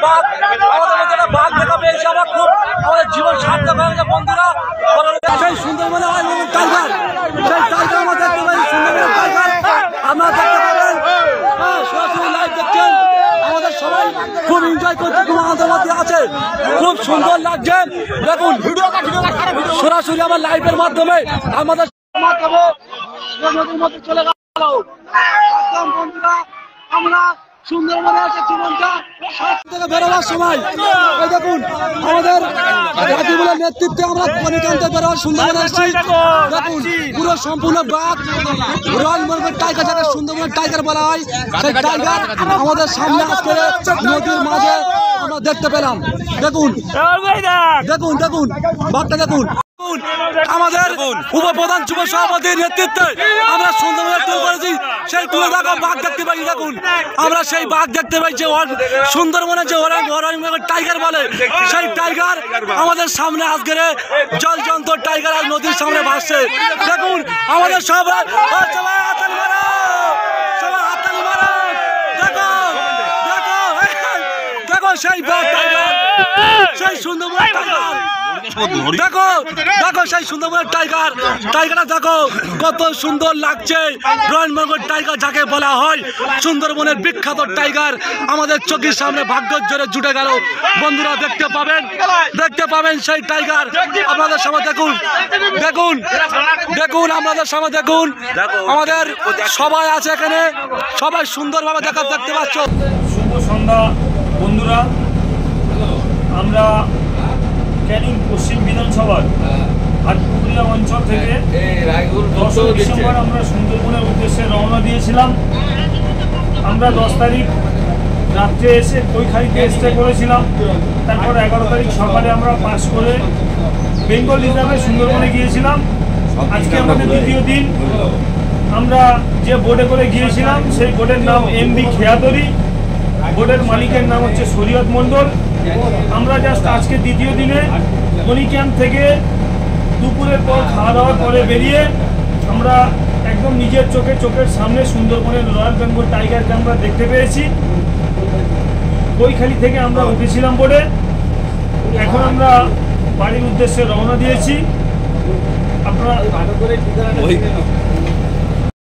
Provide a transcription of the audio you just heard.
বাঘ, আমাদের মধ্যে একটা বাঘ দেখা পেয়েছি আমরা, খুব আমাদের জীবন সার্থক হয়ে গেছে বন্ধুরা। সেই সুন্দরবনে টাইগার, সেই টাইগার আমরা দেখতে পাই, সুন্দরবনের টাইগার আমরা দেখতে পাবেন। সরাসরি লাইভ দেখছেন, আমাদের সবাই খুব এনজয় করছে, খুব আমাদের মধ্যে আছে, খুব সুন্দর লাগছে। দেখুন সরাসরি আমার লাইভের মাধ্যমে আমাদের নদীর মধ্যে চলে গেল একদম বন্ধুরা। আমরা সুন্দরবনে আছে জীবনটা থেকে বেরোবার সময় এই দেখুন আমাদের রাজীবুলের নেতৃত্বে আমরা বনিকান্তে বেরোবার সুন্দরবনে এসেছি। দেখুন পুরো সম্পূর্ণ বাঘ, রয়্যাল বেঙ্গল টাইগার, যাকে সুন্দরবনের টাইগার বলা হয়, সেই টাইগার আমাদের সামনে আজকে নদীর মাঝে আমরা দেখতে পেলাম। দেখুন দেখুন দেখুন বাঘটা দেখুন। আমাদের উপপ্রধান যুব সভাপতির নেতৃত্বে আমরা সুন্দরবনের ট্যুর করেছি, সেই ট্যুরে দেখো বাঘ দেখতে পাই। দেখুন আমরা সেই বাঘ দেখতে পাই যে সুন্দরবনে যে টাইগার বলে, সেই টাইগার আমাদের সামনে আজকের জলজন্ত টাইগার আর নদীর সামনে ভাসছে। দেখুন আমাদের সবাই হাততালি মারো, সবাই হাততালি মারো। দেখো দেখো দেখো সেই বাঘ টাইগার, সেই সুন্দরবনের টাইগার, দেখো দেখো সেই সুন্দরবনের টাইগার, টাইগারটা দেখো কত সুন্দর লাগছে। রয়্যাল বেঙ্গল টাইগার যাকে বলা হয়, সুন্দরবনের বিখ্যাত টাইগার আমাদের চোখের সামনে ভাগ্যের জোরে জুটে গেল বন্ধুরা। দেখতে পাবেন সেই টাইগার আপনাদের সামনে। দেখুন দেখুন দেখুন আপনাদের সামনে দেখুন, আমাদের সবাই আছে এখানে, সবাই সুন্দরভাবে দেখতে পাচ্ছ। শুভ সন্ধ্যা বন্ধুরা। আমরা ক্যানিং পশ্চিম বিধানসভার হাটপুকুরিয়া অঞ্চল থেকে 10 ডিসেম্বর আমরা সুন্দরবনের উদ্দেশ্যে রওনা দিয়েছিলাম। আমরা 10 তারিখ রাত্রে এসে কৈখালিতে স্টে করেছিলাম। তারপর 11 তারিখ সকালে আমরা পাস করে বেঙ্গল রিজার্ভে সুন্দরবনে গিয়েছিলাম। আজকে আমাদের দ্বিতীয় দিন। আমরা যে বোটে করে গিয়েছিলাম সেই বোটের নাম MV খেয়াতরি, বোটের মালিকের নাম হচ্ছে শরীয়ত মণ্ডল। আমরা জাস্ট আজকে দ্বিতীয় দিনে বনি ক্যাম্প থেকে দুপুরের পর খাওয়া দাওয়ার পরে বেরিয়ে আমরা একদম নিজের চোখের সামনে সুন্দরবনের রয়্যাল বেঙ্গল টাইগারকে আমরা দেখতে পেয়েছি। কৈখালি থেকে আমরা উঠেছিলাম বোটে, এখন আমরা বাড়ির উদ্দেশ্যে রওনা দিয়েছি। আপনারা